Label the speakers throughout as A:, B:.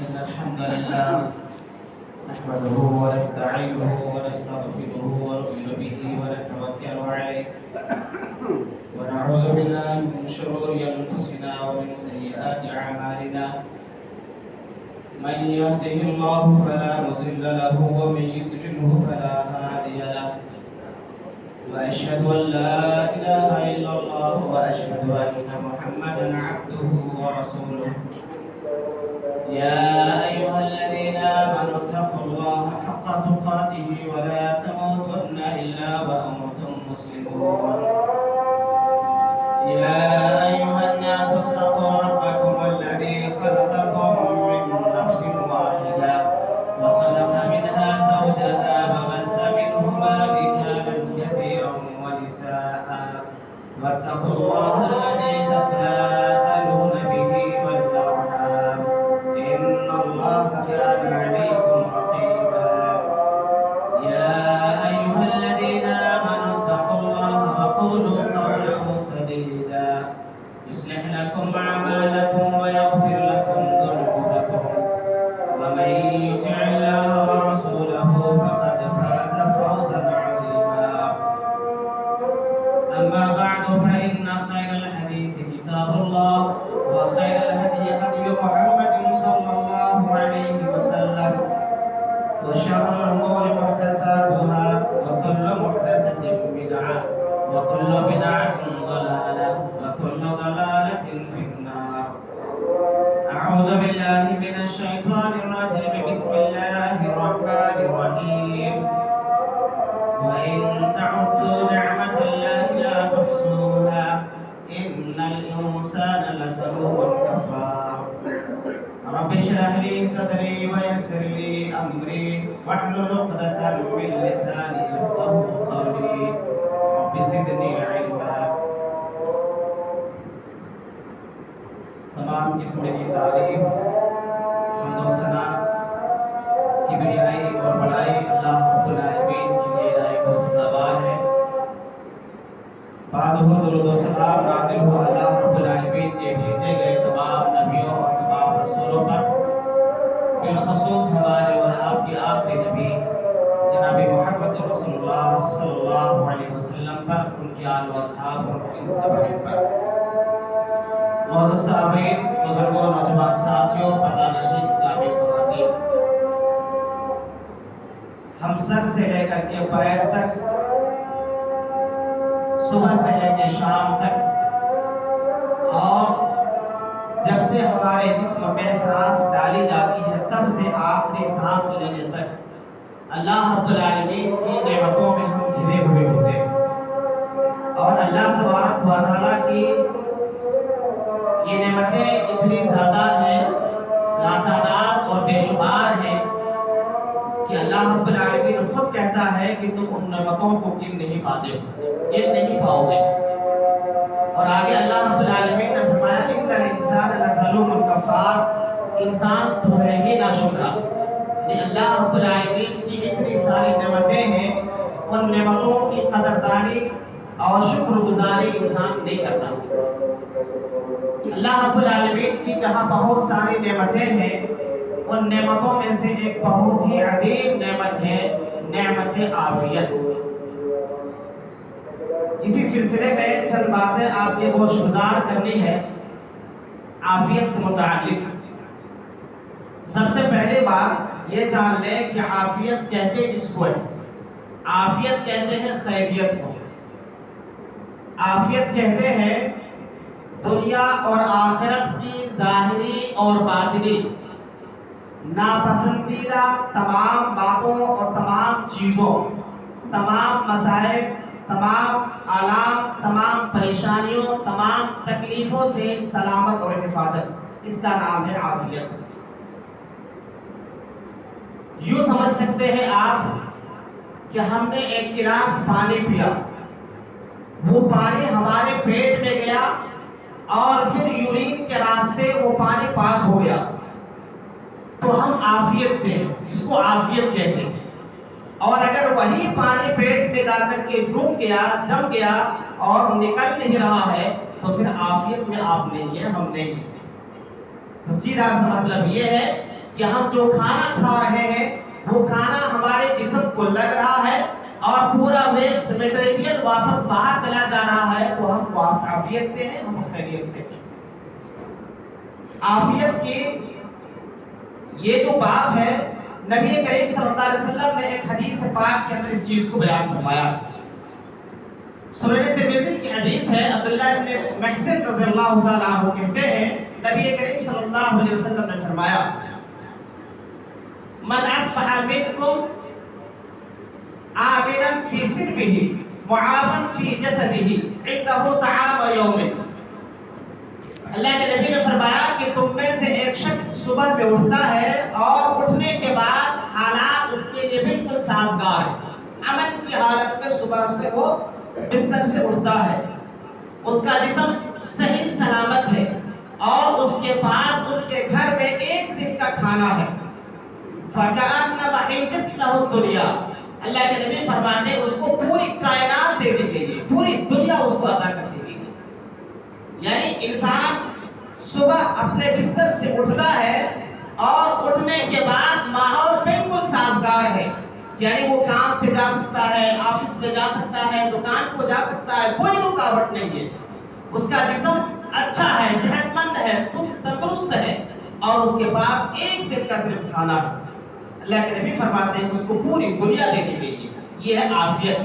A: إن الحمد لله نحمده ونستعينه ونستغفره ونؤمن به ونتوكل عليه ونعوذ بالله من شرور أنفسنا ومن سيئات أعمالنا من يهده الله فلا مضل له ومن يضلله فلا هادي له وأشهد أن لا إله إلا الله وأشهد أن محمدا عبده ورسوله يا أيها الذين آمنوا اتقوا الله حق تقاته ولا تموتن إلا وأنتم مسلمون يا أيها الناس اتقوا ربكم الذي خلقكم من نفس واحدة وخلق منها زوجها وبث منهما رجالا كثيرا ونساء واتقوا الله الذي تساءلون به والأرحام إن الله كان عليكم رقيبا يا أيها الذين آمنوا اتقوا الله وقولوا قولا سديدا يصلح لكم أعمالكم ويغفر لكم ذنوبكم ومن يطع الله ورسوله فقد فاز فوزا عظيما أما بعد فإن خير الحديث كتاب الله وخير الهدي هدي محمد صلى الله عليه وسلم وشر الأمور محدثاتها وكل محدثة بدعة وكل بدعة ضلالة وكل ضلالة في النار أعوذ بالله من الشيطان الرجيم بسم الله الرحمن الرحيم وإن تعدوا نعمة الله لا تحصوها إن الإنسان لظلوم كفار رب اشرح لي صدري ويسر لي أمري واحلل عقدة من لساني يفقهوا قولي رب زدني علما تمام قسم کی تعریف حمد و ثنا کبریائی اور بڑائی اللہ رب العالمین کے لیے ادائی کو سزاوار ہے بعد درود و سلام نازل ہو اللہ رب العالمین کے بھیجے گئے تمام نبیوں اور تمام رسولوں پر بالخصوص ہمارے اور آپ کے آخری نبی جناب محمد رسول اللہ صلی اللہ علیہ وسلم پر ان کے آل و اصحاب اور ان تبعین پر معزز صحابین بزرگوں نوجوان ساتھیوں پردہ نشین اسلامی خواتین ہم سر سے لے کر کے پیر تک صبح سے لے کے شام تک اور جب سے ہمارے جسم میں سانس ڈالی جاتی ہے تب سے آخری سانس لینے تک اللہ رب العالمین کی نعمتوں میں ہم گھرے ہوئے ہوتے ہیں اور اللہ تبارک و تعالیٰ کی یہ نعمتیں اتنی زیادہ ہیں لاتعداد اور بے شمار ہیں کہ اللہ رب العالمین خود کہتا ہے کہ تم ان نعمتوں کو گن نہیں پاتے ہو یہ نہیں پاؤ گے اور آگے اللہ رب العالمین نے فرمایا ان الانسان لظلوم کفار انسان تو ہے ہی ناشکرا یعنی اللہ رب العالمین کی اتنی ساری نعمتیں ہیں ان نعمتوں کی قدردانی اور شکر گزاری انسان نہیں کرتا اللہ رب العالمین کی جہاں بہت ساری نعمتیں ہیں ان نعمتوں میں سے ایک بہت ہی عظیم نعمت ہے نعمت عافیت اسی سلسلے میں چند باتیں آپ کے گوش گزار کرنی ہے عافیت سے متعلق سب سے پہلے بات یہ جان لیں کہ عافیت کہتے کس کو ہے عافیت کہتے ہیں خیریت کو عافیت کہتے ہیں دنیا اور آخرت کی ظاہری اور باطنی ناپسندیدہ تمام باتوں اور تمام چیزوں تمام مسائل تمام آلام تمام پریشانیوں تمام تکلیفوں سے سلامت اور حفاظت اس کا نام ہے عافیت یوں سمجھ سکتے ہیں آپ کہ ہم نے ایک گلاس پانی پیا وہ پانی ہمارے پیٹ میں گیا اور پھر یورین کے راستے وہ پانی پاس ہو گیا تو ہم عافیت سے اس کو عافیت کہتے ہیں اور اگر وہی پانی پیٹ میں جا کر کے رک گیا جم گیا اور نکل نہیں رہا ہے تو پھر عافیت میں آپ نہیں ہے ہم نہیں ہیں تو سیدھا سا مطلب یہ ہے کہ ہم جو کھانا کھا رہے ہیں وہ کھانا ہمارے جسم کو لگ رہا ہے اور پورا ویسٹ میٹیریل واپس باہر چلا جا رہا ہے، تو ہم عافیت سے ہیں، ہم خیریت سے ہیں۔ عافیت کی یہ جو بات ہے، نبی کریم صلی اللہ علیہ وسلم نے ایک حدیث پاک کے اندر اس چیز کو بیان فرمایا۔ سنن ترمذی کی حدیث ہے، عبداللہ بن محسن رضی اللہ تعالیٰ عنہ کہتے ہیں نبی کریم صلی اللہ علیہ وسلم نے فرمایا من اصبح منکم آمنا فی سربہ معافا فی جسدہ عنده طعام یوم، اللہ کے نبی نے فرمایا کہ تم میں سے ایک شخص صبح میں اٹھتا ہے اور اٹھنے کے بعد حالات اس کے لیے بالکل سازگار ہے، امن کی حالت میں صبح سے وہ بستر سے اٹھتا ہے، اس کا جسم صحیح سلامت ہے اور اس کے پاس اس کے گھر میں ایک دن کا کھانا ہے، فَكَأَنَّمَا حِجَزْ لَهُ الدُّنْيَا، اللہ کے نبی فرماتے ہیں اس کو پوری کائنات دے دی گئی ہے، پوری دنیا اس کو عطا کر دی گئی ہے۔ یعنی انسان صبح اپنے بستر سے اٹھتا ہے اور اٹھنے کے بعد ماحول بالکل سازگار ہے، یعنی وہ کام پہ جا سکتا ہے، آفس پہ جا سکتا ہے، دکان کو جا سکتا ہے، کوئی رکاوٹ نہیں ہے، اس کا جسم اچھا ہے، صحت مند ہے، تندرست ہے اور اس کے پاس ایک دن کا صرف کھانا ہے۔ اللہ کے نبی فرماتے ہیں اس کو پوری دنیا دے دی گئی ہے، یہ ہے عافیت،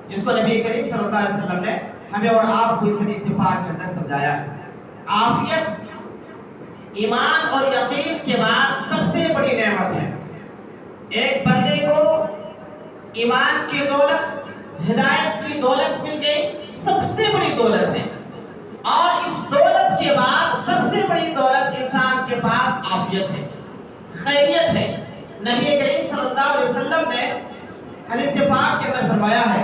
A: جس کو نبی کریم صلی اللہ علیہ وسلم نے ہمیں اور آپ کو اس حدیث پاک کے اندر سمجھایا ہے۔ عافیت ایمان اور یقین کے بعد سب سے بڑی نعمت ہے۔ ایک بندے کو ایمان کی دولت، ہدایت کی دولت مل گئی، سب سے بڑی دولت ہے، اور اس دولت کے بعد سب سے بڑی دولت انسان کے پاس عافیت ہے، خیریت ہے۔ نبی کریم صلی اللہ علیہ وسلم نے حدیث پاک کے اندر فرمایا ہے،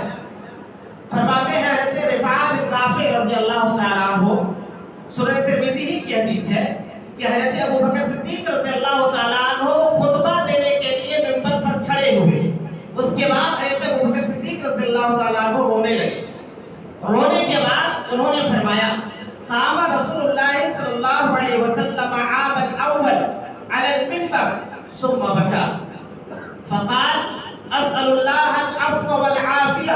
A: فرماتے ہیں حضرت رفاع بن رافع رضی اللہ تعالیٰ عنہ، سنن ترمذی ہی کی حدیث ہے کہ حضرت ابو بکر صدیق رضی اللہ تعالیٰ عنہ خطبہ دینے کے لیے منبر پر کھڑے ہوئے، اس کے بعد حضرت ابو بکر صدیق رضی اللہ تعالیٰ عنہ رونے لگے، رونے کے بعد انہوں نے فرمایا قام رسول اللہ صلی اللہ علیہ وسلم عام الاول علی المنبر ثم بکا فقال اسأل اللہ العفو والعافیہ۔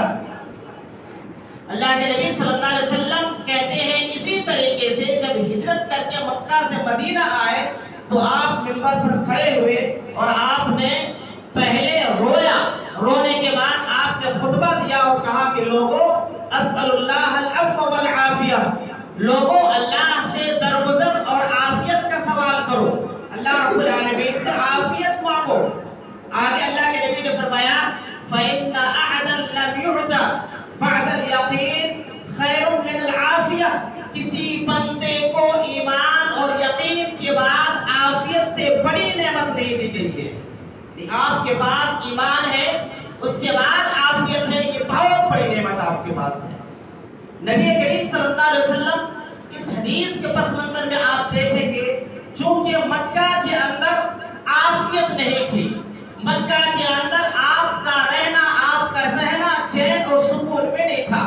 A: اللہ کے نبی صلی اللہ علیہ وسلم کہتے ہیں اسی طریقے سے جب ہجرت کر کے مکہ سے مدینہ آئے تو آپ منبر پر کھڑے ہوئے اور آپ نے پہلے رویا، رونے کے بعد آپ نے خطبہ دیا اور کہا کہ لوگوں اسأل اللہ العفو والعافیہ، لوگوں اللہ سے درگزر اور عافیت کا سوال کرو، اللہ رب العالمین سے عافیت مانگو۔ آگے اللہ کے نبی نے فرمایا فَإِنَّ أَحَدًا لَمْ يُعْتَ بعد الیقین خیر من العافیہ، کسی بندے کو ایمان اور یقین کے بعد عافیت سے بڑی نعمت نہیں دی گئی ہے۔ آپ کے پاس ایمان ہے، اس کے بعد عافیت ہے، یہ بہت بڑی نعمت آپ کے پاس ہے۔ نبی کریم صلی اللہ علیہ وسلم اس حدیث کے پس منظر میں آپ دیکھیں گے چونکہ مکہ کے اندر عافیت نہیں تھی، مکہ کے اندر آپ کا رہنا، آپ کا سہنا چین اور سکون میں نہیں تھا،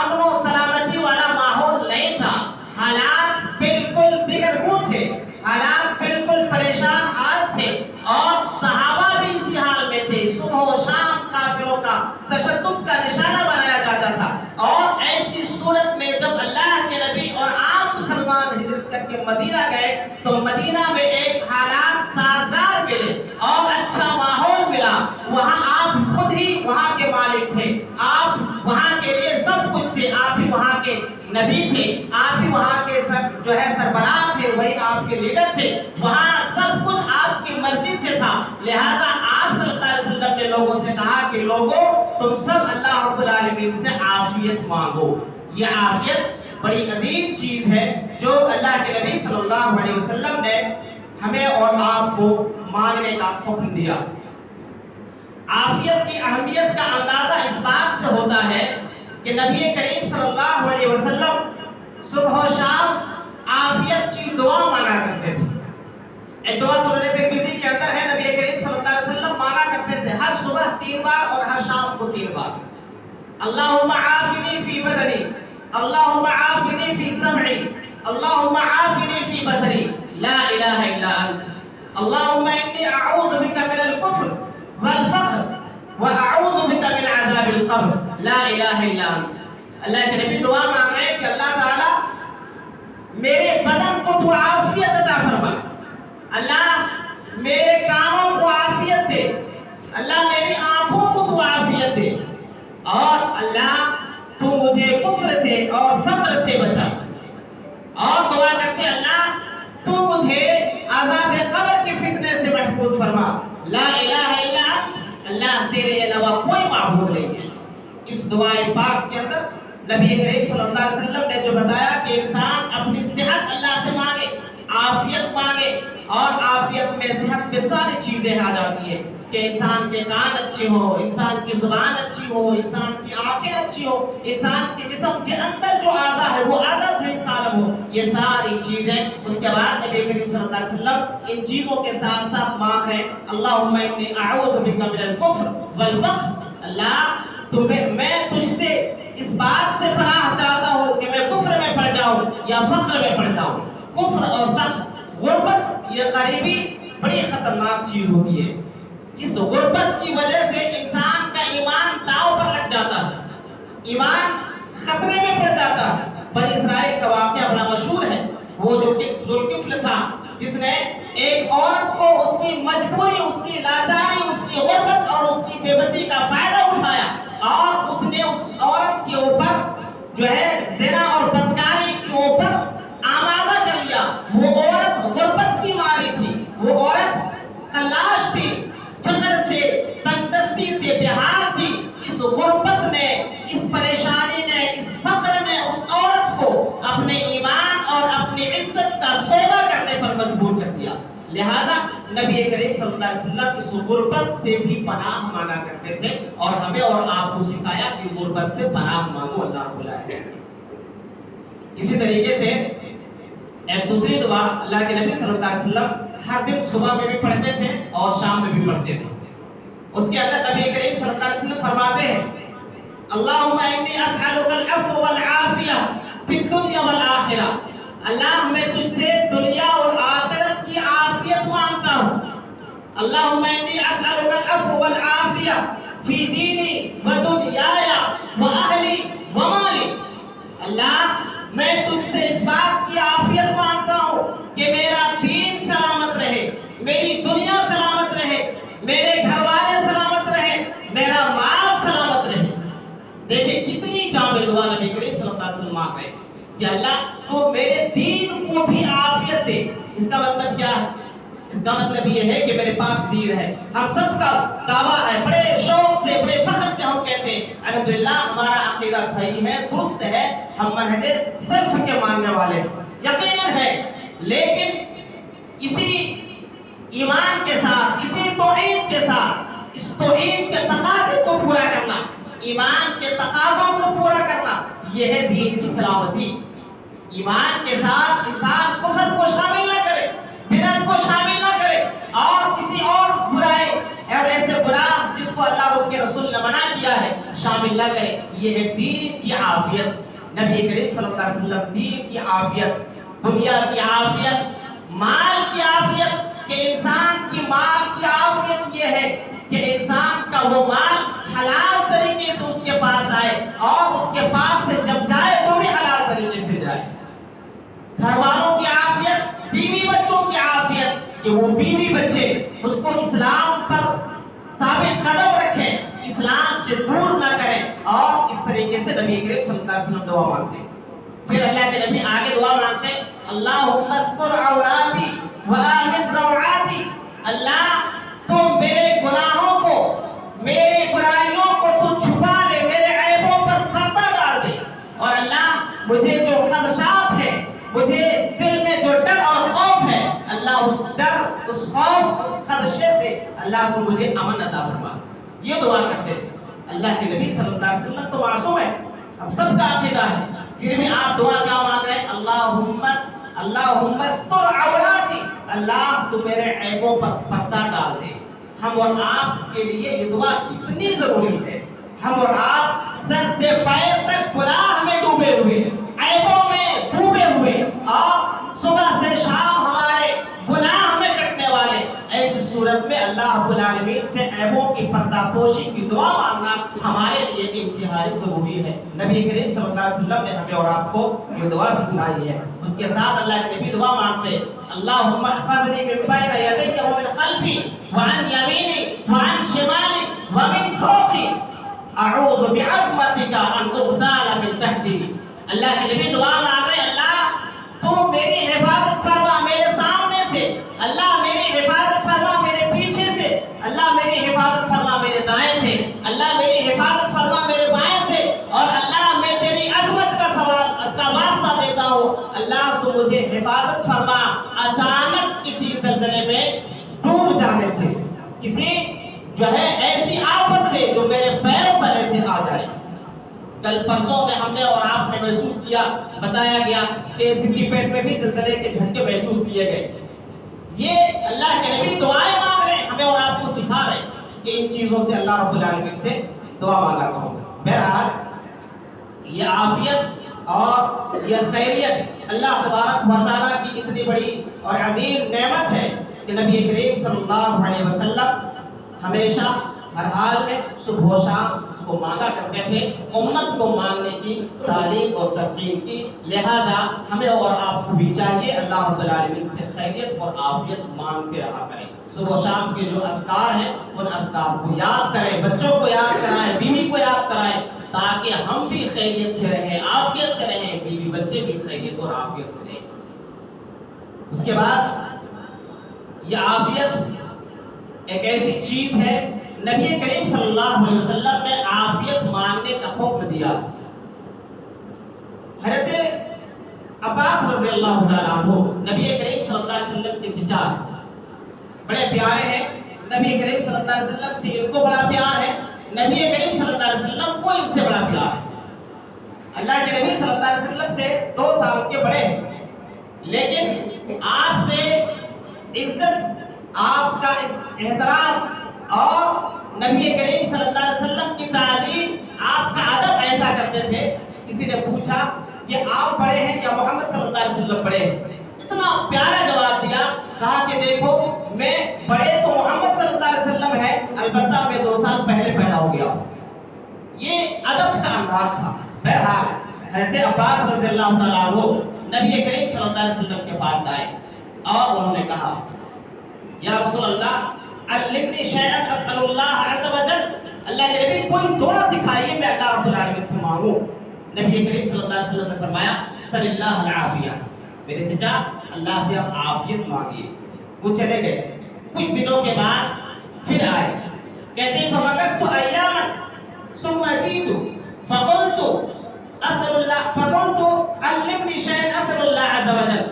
A: امن و سلامتی والا ماحول نہیں تھا، حالات بالکل دگرگوں تھے، حالات بالکل پریشان حال تھے، اور صحابہ بھی اسی حال میں تھے، صبح و شام کافروں کا تشدد کا نشانہ بنایا جاتا تھا، اور ایسی صورت میں جب اللہ کے نبی اور آپ مسلمان ہجرت کر کے مدینہ گئے تو مدینہ میں ایک حالات سازگار ملے اور اچھا ماحول ملا، وہاں آپ خود ہی وہاں کے مالک تھے، آپ وہاں کے لیے سب کچھ تھے، آپ ہی وہاں کے نبی تھے، آپ ہی وہاں کے سربراہ تھے، وہی آپ کے لیڈر تھے، وہاں سب کچھ آپ کی مرضی سے تھا، لہذا آپ صلی اللہ علیہ وسلم نے لوگوں سے کہا کہ لوگوں تم سب اللہ رب العالمین سے عافیت مانگو۔ یہ عافیت بڑی عظیم چیز ہے جو اللہ کے نبی صلی اللہ علیہ وسلم نے ہمیں اور آپ کو مانگنے کا حکم دیا۔ عافیت کی اہمیت کا اندازہ اس بات سے ہوتا ہے کہ نبی کریم صلی اللہ علیہ وسلم صبح و شام عافیت کی دعا مانگا کرتے تھے۔ ایک دعا سنن ترمذی کے اندر ہے، نبی کریم صلی اللہ علیہ وسلم مانگا کرتے تھے ہر صبح 3 بار اور ہر شام کو 3 بار، اللہم عافنی فی بدنی، اللہم عافنی فی سمعی، اللہم عافنی فی بصری، لا الہ الا انت۔ اللہم انی اعوذ بک من الکفر والفقر واعوذ بک من عذاب القبر لا الہ الا انت. اللہ کے نبی دعا مانگ رہے ہیں کہ اللہ تعالیٰ میرے بدن کو تو عافیت عطا فرما، اللہ میرے کانوں کو عافیت دے، اللہ میری آنکھوں کو تو عافیت دے، اور اللہ تو مجھے کفر سے اور فقر سے بچا. اور دعا کرتے اللہ تو مجھے عذاب قبر کے فتنے سے محفوظ فرما. لا الہ الا انت، اللہ تیرے علاوہ کوئی معبود نہیں ہے. اس دعائے پاک کے اندر نبی کریم صلی اللہ علیہ وسلم نے جو بتایا کہ انسان اپنی صحت اللہ سے مانگے، عافیت مانگے، اور عافیت میں صحت میں ساری چیزیں آ جاتی ہیں کہ انسان کے کان اچھے ہو، انسان کی زبان اچھی ہو، انسان کی آنکھیں اچھی ہو، انسان کے جسم کے اندر جو اعضاء ہے وہ اعضاء سے انسان ہو. یہ ساری چیزیں اس کے بعد نبی کریم صلی اللہ علیہ وسلم ان چیزوں کے ساتھ ساتھ مانگ رہے ہیں اللہم انی اعوذ بک من الکفر والفقر. اللہ میں تجھ سے اس بات سے پناہ چاہتا ہوں کہ میں کفر میں پڑ جاؤں یا فقر میں پڑ جاؤں. کفر اور فقر، غربت، یہ غریبی بڑی خطرناک چیز ہوتی ہے. اس غربت کی وجہ سے انسان کا ایمان داؤ پر لگ جاتا ہے، ایمان خطرے میں پڑ جاتا ہے. بنی اسرائیل کا واقعہ بڑا مشہور ہے. وہ جو کہ ذوالکفل تھا جس نے ایک عورت کو اس کی مجبوری، اس کی لاچاری، اس کی غربت اور اس کی بے بسی کا فائدہ اٹھایا، اور اس نے اس عورت کے اوپر جو ہے زنا اور بدکاری کے اوپر آمادہ کر لیا. وہ عورت غربت کی ماری تھی، وہ عورت تلاش تھی، فقر سے، تنگدستی سے بےحال تھی. اس غربت نے، اس پریشانی نے، اس فقر نے اس عورت کو اپنے ایمان اور اپنی عزت کا سودا کرنے پر مجبور کر دیا. لہذا نبی کریم صلی اللہ علیہ وسلم اس غربت سے بھی پناہ مانگا کرتے تھے، اور ہمیں اور آپ کو سکھایا کہ غربت سے پناہ مانگو اللہ رب العالمین. اسی طریقے سے ایک دوسری دعا اللہ کے نبی صلی اللہ علیہ وسلم ہر دن صبح میں بھی پڑھتے تھے اور شام میں بھی پڑھتے تھے. اس کے اندر نبی کریم صلی اللہ علیہ وسلم فرماتے ہیں اللہم انی اسألک العفو والعافیہ فی الدنیا والآخرہ. اللہ میں تجھ سے دنیا اور آخرت کی عافیت مانگتا ہوں. اللہم انی اسألک العفو والعافیہ فی دینی و دنیای و اہلی و مالی. اللہ میں تجھ سے اس بات کی عافیت مانگتا ہوں کہ میرا دین سلامت رہے، میری دنیا سلامت رہے، میرے گھر والے سلامت رہے، میرا مال سلامت رہے. دیکھیں کتنی جامع دعا نبی کریم صلی اللہ علیہ وسلم مانگ رہے ہیں کہ اللہ تو میرے دین کو بھی عافیت دے. اس کا مطلب کیا ہے؟ اس کا مطلب یہ ہے کہ میرے پاس دین ہے. ہم سب کا دعویٰ ہے، بڑے شوق سے، بڑے فخر سے ہم کہتے ہیں الحمدللہ ہمارا عقیدہ صحیح ہے، درست ہے، ہم منہج سلف کے ماننے والے یقیناً ہے. لیکن اسی ایمان کے ساتھ، اسی توحید کے ساتھ، اس توحید کے تقاضے کو پورا کرنا، ایمان کے تقاضوں کو پورا کرنا، یہ ہے دین کی سلامتی. ایمان کے ساتھ انسان کفر کو شامل نہ کرے، بدعت کو شامل نہ کرے، اور کسی اور برائی اور ایسے گناہ جس کو اللہ اور اس کے رسول نے منع کیا ہے شامل نہ کرے. یہ ہے دین کی عافیت. نبی کریم صلی اللہ علیہ وسلم دین کی عافیت، دنیا کی عافیت، مال کی عافیت، کہ انسان کی مال کی عافیت یہ ہے کہ انسان کا وہ مال حلال طریقے سے اس کے پاس آئے، اور اس کے پاس سے جب جائے تو بھی حلال طریقے سے جائے. گھر والوں کی عافیت، بیوی بچوں کی عافیت، کہ وہ بیوی بچے اس کو اسلام پر ثابت قدم رکھیں، اسلام سے دور نہ کریں. اور اس طریقے سے نبی کریم صلی اللہ علیہ وسلم دعا مانگتے. پھر اللہ کے نبی آگے دعا مانگتے اللہم استر عوراتی وآمن روعاتی. اللہ تو میرے گناہوں کو، میرے برائیوں کو تو چھپا لے، میرے عیبوں پر پردہ ڈال دے. اور اللہ مجھے جو خدشات ہیں، مجھے دل میں جو ڈر اور خوف ہے، اللہ اس ڈر، اس خوف، اس خدشے سے اللہ کو مجھے امن عطا فرما. یہ دعا کرتے تھے. اللہ کے نبی صلی اللہ علیہ وسلم تو معصوم ہے، ہم سب کا عقیدہ ہے، پھر بھی آپ دعا کیا مانگ رہے ہیں؟ اللہم استر عوراتی. اللہ تو میرے عیبوں پر پردہ ڈال دے. ہم اور آپ کے لیے یہ دعا اتنی ضروری ہے. ہم اور آپ سر سے پیر تک گناہ میں ڈوبے ہوئے، عیبوں میں ڈوبے ہوئے، اور صبح سے شام ہمارے گناہ میں کٹنے والے، صورت میں اللہ رب العالمین سے عیبوں کی پردہ پوشی کی دعا مانگنا ہمارے لیے انتہائی ضروری ہے۔ نبی کریم صلی اللہ علیہ وسلم نے ہمیں اور آپ کو یہ دعا سکھلائی ہے۔ اس کے ساتھ اللہ کے نبی دعا مانگتے اللہم احفظنی من بین یدی ومن خلفی وعن یمینی وعن شمالی ومن فوقی اعوذ بعظمتک ان اغتال من تحتی۔ اللہ کے نبی دعا مانگ رہے اللہ تو میری حفاظت فرما میرے سامنے سے، اللہ میری حفاظت فرما میرے پیچھے سے، اللہ میری حفاظت فرما میرے دائیں سے، اللہ میری حفاظت فرما میرے بائیں سے، اور اللہ میں تیری عظمت کا واسطہ دیتا ہوں اللہ تو مجھے حفاظت فرما اچانک کسی زلزلے میں ڈوب جانے سے، کسی جو ہے ایسی آفت سے جو میرے پیروں تلے سے آ جائے۔ کل پرسوں میں ہم نے اور آپ نے محسوس کیا، بتایا گیا کہ سندھی پیٹ میں بھی زلزلے کے جھٹکے محسوس کیے گئے۔ یہ اللہ کے نبی دعائیں مانگ رہے ہیں، ہمیں اور آپ کو سکھا رہے ہیں کہ ان چیزوں سے اللہ رب العالمین سے دعا مانگا کرو۔ بہرحال یہ عافیت اور یہ خیریت اللہ تبارک و تعالیٰ کی اتنی بڑی اور عظیم نعمت ہے کہ نبی کریم صلی اللہ علیہ وسلم ہمیشہ ہر حال میں صبح و شام اس کو مانگا کرتے تھے، امت کو مانگنے کی تعلیم اور ترغیب کی۔ لہذا ہمیں اور آپ کو بھی چاہیے اللہ رب العالمین سے خیریت اور عافیت مانگتے رہا کریں۔ صبح و شام کے جو اذکار ہیں ان اذکار کو یاد کریں، بچوں کو یاد کرائیں، بیوی کو یاد کرائیں، تاکہ ہم بھی خیریت سے رہیں، عافیت سے رہیں، بیوی بچے بھی خیریت اور عافیت سے رہیں۔ اس کے بعد یہ عافیت ایک ایسی چیز ہے، نبی کریم صلی اللہ علیہ وسلم نے عافیت مانگنے کا حکم دیا۔ حضرت عباس رضی اللہ تعالیٰ عنہ نبی کریم صلی اللہ علیہ وسلم کے چچا بڑے پیارے ہیں، نبی کریم صلی اللہ علیہ وسلم سے ان کو بڑا پیار ہے، نبی کریم صلی اللہ علیہ وسلم کو ان سے بڑا پیار ہے۔ اللہ کے نبی صلی اللہ علیہ وسلم سے 2 سال کے بڑے ہیں، لیکن آپ سے عزت، آپ کا احترام اور نبی کریم صلی اللہ علیہ وسلم کی تعظیم، آپ کا ادب ایسا کرتے تھے۔ کسی نے پوچھا کہ آپ بڑے ہیں یا محمد صلی اللہ علیہ وسلم بڑے ہیں؟ اتنا پیارا جواب دیا، کہا کہ دیکھو میں بڑے تو محمد صلی اللہ علیہ وسلم ہے، البتہ میں 2 سال پہلے پیدا ہو گیا۔ یہ ادب کا انداز تھا۔ بہرحال حضرت عباس رضی اللہ تعالیٰ عنہ نبی کریم صلی اللہ علیہ وسلم کے پاس آئے اور انہوں نے کہا یا رسول اللہ علمنی شیئا اسأل اللہ عز وجل، اللہ کے نبی کوئی دعا سکھائیے میں اللہ رب العالمین سے مانگوں۔ نبی کریم صلی اللہ علیہ وسلم نے فرمایا صلی اللہ العافیہ، میرے چچا اللہ سے آپ عافیت مانگیے۔ وہ چلے گئے، کچھ دنوں کے بعد پھر آئے، کہتے ہیں فمکثت ایاما ثم جئت فقلت اسأل اللہ فقلت علمنی شیئا اسأل اللہ عز وجل۔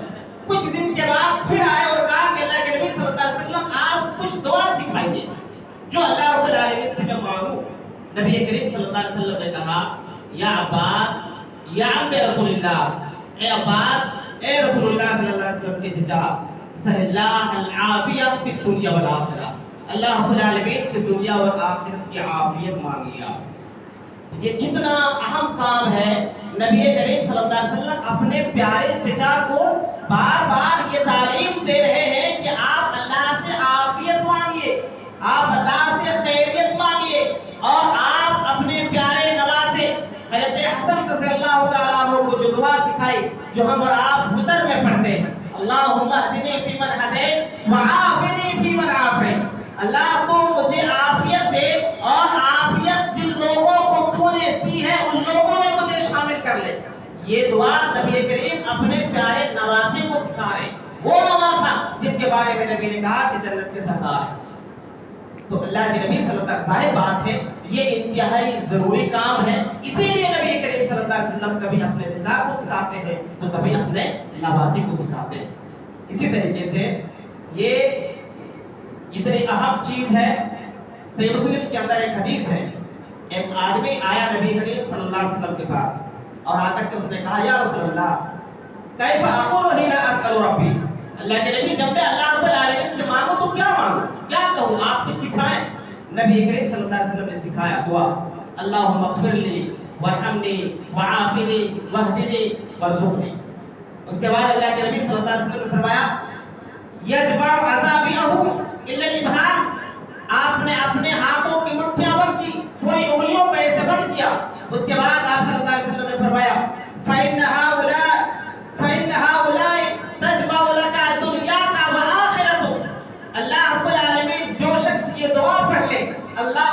A: کچھ دن کے بعد پھر آئے اور کہا کہ اللہ کے نبی صلی اللہ علیہ وسلم آپ کچھ دعا سکھائیے جو اللہ رب العالمین سے میں مانگوں۔ نبی کریم صلی اللہ علیہ وسلم نے کہا یا عباس یا عم رسول اللہ، اے عباس اے رسول اللہ صلی اللہ علیہ وسلم کے چچا، صلی اللہ العافیہ فی الدنیا والآخرہ، اللہ رب العالمین سے دنیا اور آخرت کی عافیت مانگیے۔ یہ کتنا اہم کام ہے۔ نبی کریم صلی اللہ علیہ وسلم اپنے پیارے چچا کو بار بار یہ تعلیم دے رہے ہیں کہ آپ اللہ سے عافیت مانگیے، آپ اللہ سے خیریت مانگیے، اور آپ اپنے پیارے نواسے حضرت حسن رضی اللہ تعالیٰ عنہ کو جو دعا سکھائی جو ہم اور آپ وتر میں پڑھتے ہیں، اللہم اہدنی فیمن ہدیت وعافنی فیمن عافیت، اللہ تو مجھے عافیت دے اور عافیت جن لوگوں کو تو نے دی ہے ان لوگوں میں مجھے شامل کر لے۔ یہ دعا نبی کریم اپنے پیارے نواسے کو سکھا رہے ہیں، وہ نواسا جن کے بارے میں نبی نے کہا کہ جنت کے سردار ہیں۔ تو اللہ کے نبی صلی اللہ علیہ وسلم، ظاہر بات ہے یہ انتہائی ضروری کام ہے، اسی لیے نبی کریم صلی اللہ علیہ وسلم کبھی اپنے چچا کو سکھاتے ہیں تو کبھی اپنے نواسے کو سکھاتے ہیں۔ اسی طریقے سے یہ اتنی اہم چیز ہے۔ صحیح مسلم کے اندر ایک حدیث ہے، ایک آدمی آیا نبی کریم صلی اللہ علیہ وسلم کے پاس اور آ کر کے اس نے کہا یا رسول اللہ کیف اقول حین اسأل ربی، اللہ کے نبی جب میں اللہ رب العالمین سے مانگوں تو کیا مانگوں، کیا کہوں، آپ کچھ سکھائیں۔ نبی کریم صلی اللہ علیہ وسلم نے سکھایا دعا اللہم اغفر لی وارحمنی وعافنی واہدنی وارزقنی۔ اس کے بعد اللہ کے نبی صلی اللہ علیہ وسلم نے فرمایا یجمع اصابعہ الا الابہام